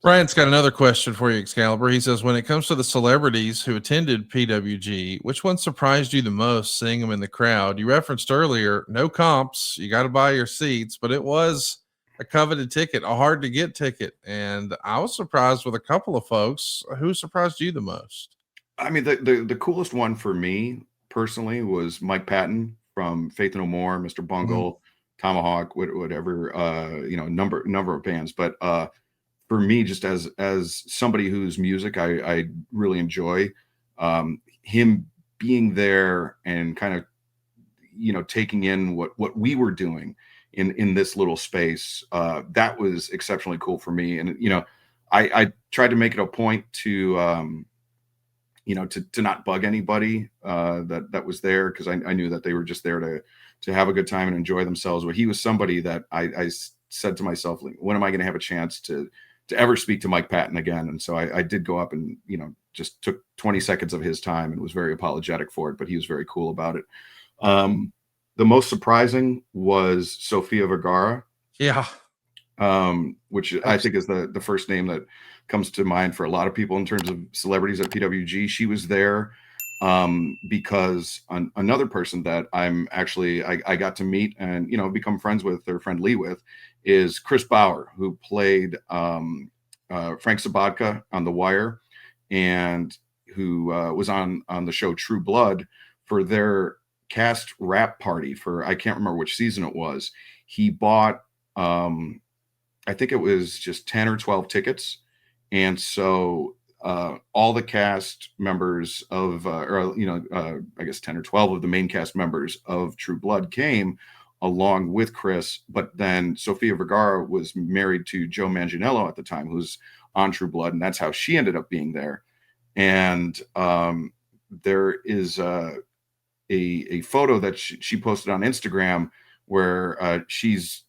Brian's got another question for you, Excalibur. He says, when it comes to the celebrities who attended PWG, which one surprised you the most seeing them in the crowd? You referenced earlier, no comps, you got to buy your seats, but it was a coveted ticket, a hard to get ticket. And I was surprised with a couple of folks. Who surprised you the most? I mean, the coolest one for me personally was Mike Patton from Faith No More, Mr. Bungle, Tomahawk, whatever, number of bands. But for me, just as somebody whose music I really enjoy, him being there and kind of taking in what we were doing in this little space, that was exceptionally cool for me. And I tried to make it a point to to not bug anybody that was there, because I knew that they were just there to have a good time and enjoy themselves. But he was somebody that I said to myself, like, when am I going to have a chance to ever speak to Mike Patton again? And so I did go up and just took 20 seconds of his time and was very apologetic for it, but he was very cool about it. The most surprising was Sofia Vergara. Yeah. Which I think is the first name that comes to mind for a lot of people in terms of celebrities at PWG. She was there because another person that I got to meet and become friends with, or friendly with, is Chris Bauer, who played Frank Sabatka on The Wire, and who was on the show True Blood for their cast wrap party for, I can't remember which season it was. He bought I think it was just 10 or 12 tickets. And so all the cast members of, I guess 10 or 12 of the main cast members of True Blood came along with Chris. But then Sofia Vergara was married to Joe Manganiello at the time, who's on True Blood. And that's how she ended up being there. And there is a photo that she posted on Instagram where she's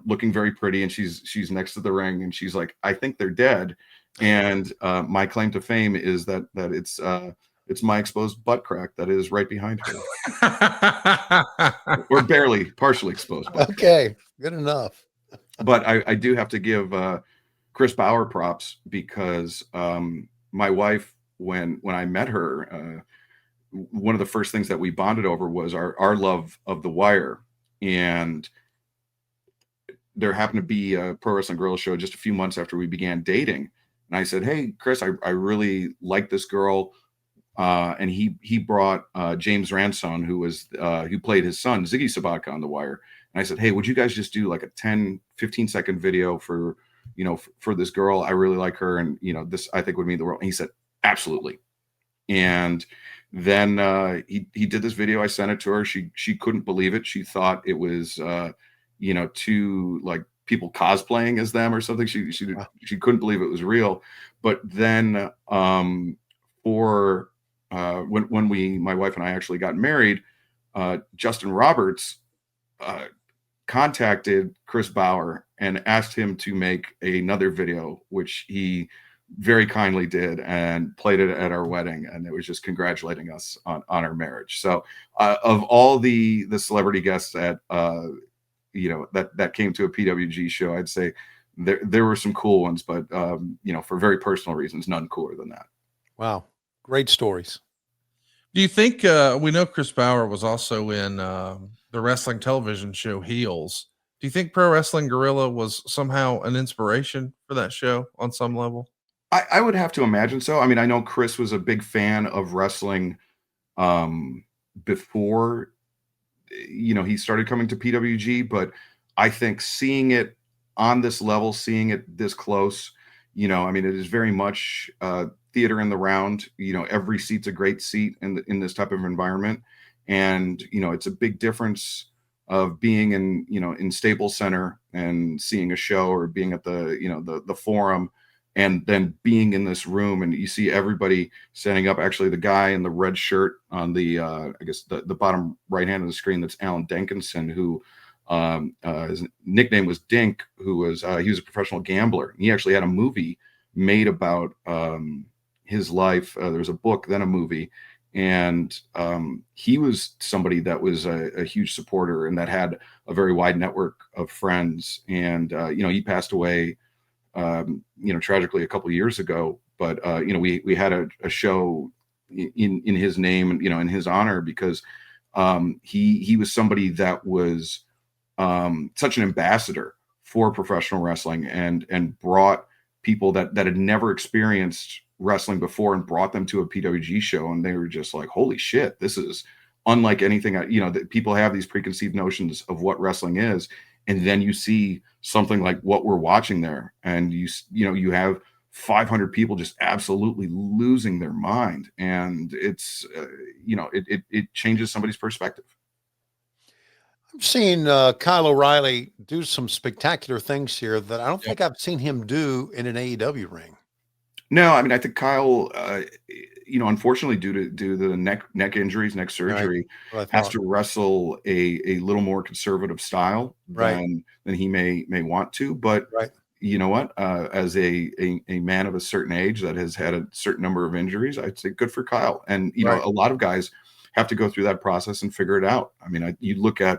looking very pretty, and she's next to the ring, and she's like, I think they're dead. And my claim to fame is that it's my exposed butt crack that is right behind her. Or partially exposed. Okay, good enough. But I do have to give Chris Bauer props, because my wife, when I met her, one of the first things that we bonded over was our love of The Wire. And there happened to be a Pro Wrestling Guerrilla show just a few months after we began dating. And I said, hey, Chris, I really like this girl. And he brought James Ransone, who played his son, Ziggy Sabatka, on The Wire. And I said, hey, would you guys just do like a 10, 15-second video for this girl? I really like her. And, this, I think, would mean the world. And he said, absolutely. And then he did this video. I sent it to her. She couldn't believe it. She thought it was to like people cosplaying as them or something. She couldn't believe it was real. But then when my wife and I actually got married, Justin Roberts contacted Chris Bauer and asked him to make another video, which he very kindly did, and played it at our wedding. And it was just congratulating us on our marriage. So of all the celebrity guests at that came to a PWG show, I'd say there were some cool ones, but for very personal reasons, none cooler than that. Wow. Great stories. Do you think we know Chris Bauer was also in the wrestling television show Heels? Do you think Pro Wrestling Guerrilla was somehow an inspiration for that show on some level? I would have to imagine so. I mean, I know Chris was a big fan of wrestling before he started coming to PWG, but I think seeing it on this level, seeing it this close, I mean, it is very much theater in the round. Every seat's a great seat in this type of environment. And, it's a big difference of being in Staples Center and seeing a show, or being at the Forum, and then being in this room, and you see everybody standing up. Actually, the guy in the red shirt on the I guess the bottom right hand of the screen, that's Alan Denkinson, who his nickname was Dink, who was he was a professional gambler. He actually had a movie made about his life. There was a book, then a movie, and he was somebody that was a huge supporter, and that had a very wide network of friends. And he passed away tragically a couple of years ago. But we had a show in his name, and in his honor, because he was somebody that was such an ambassador for professional wrestling, and brought people that had never experienced wrestling before and brought them to a PWG show, and they were just like, holy shit, this is unlike anything. That people have these preconceived notions of what wrestling is, and then you see something like what we're watching there, and you have 500 people just absolutely losing their mind, and it's it changes somebody's perspective. I've seen Kyle O'Reilly do some spectacular things here that I don't think I've seen him do in an AEW ring. No, I mean, I think Kyle, unfortunately, due to the neck injuries, neck surgery, has to wrestle a little more conservative style than he may want to. But you know what? As a man of a certain age that has had a certain number of injuries, I'd say good for Kyle. And a lot of guys have to go through that process and figure it out. I mean, you look at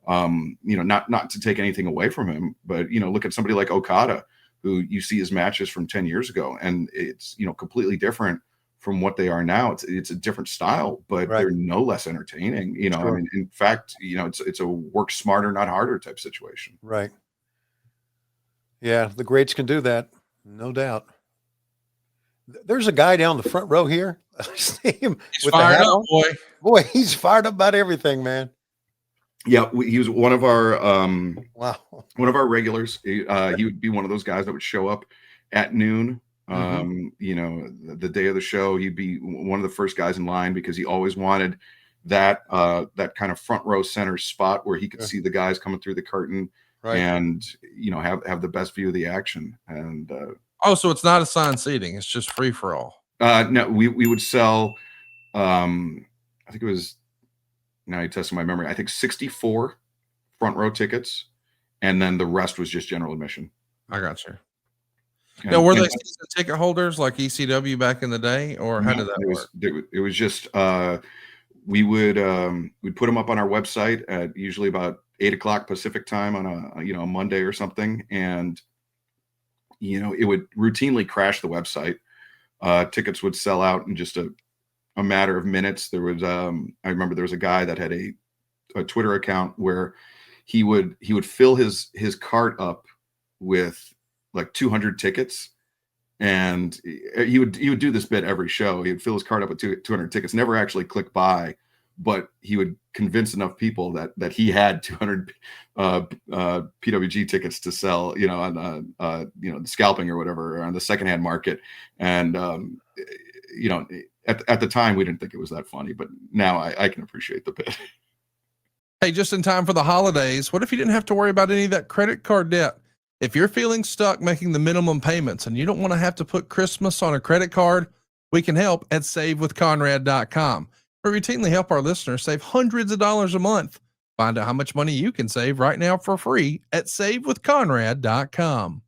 not to take anything away from him, but look at somebody like Okada, who you see his matches from 10 years ago, and it's completely different from what they are now. It's a different style, but they're no less entertaining. I mean, in fact, it's a work smarter, not harder type situation. Right. Yeah, the greats can do that, no doubt. There's a guy down the front row here. I see him with fired up, boy, he's fired up about everything, man. Yeah, he was one of our wow, one of our regulars. He would be one of those guys that would show up at noon. The day of the show, he'd be one of the first guys in line, because he always wanted that kind of front row center spot where he could see the guys coming through the curtain, and have the best view of the action. And so it's not assigned seating; it's just free for all. No, we would sell. I think it was. Now you're testing my memory. I think 64 front row tickets, and then the rest was just general admission. I got you. Now, were they season ticket holders like ECW back in the day, or how did that work? It was just we'd put them up on our website at usually about 8 o'clock Pacific time on a Monday or something, and it would routinely crash the website. Tickets would sell out in just a matter of minutes. There was I remember there was a guy that had a Twitter account where he would fill his cart up with like 200 tickets, and he would do this bit every show. He would fill his cart up with 200 tickets, never actually click buy, but he would convince enough people that he had 200 PWG tickets to sell, on the scalping or whatever, or on the secondhand market. And at the time, we didn't think it was that funny, but now I can appreciate the bit. Hey, just in time for the holidays, what if you didn't have to worry about any of that credit card debt? If you're feeling stuck making the minimum payments and you don't want to have to put Christmas on a credit card, we can help at SaveWithConrad.com. We routinely help our listeners save hundreds of dollars a month. Find out how much money you can save right now for free at SaveWithConrad.com.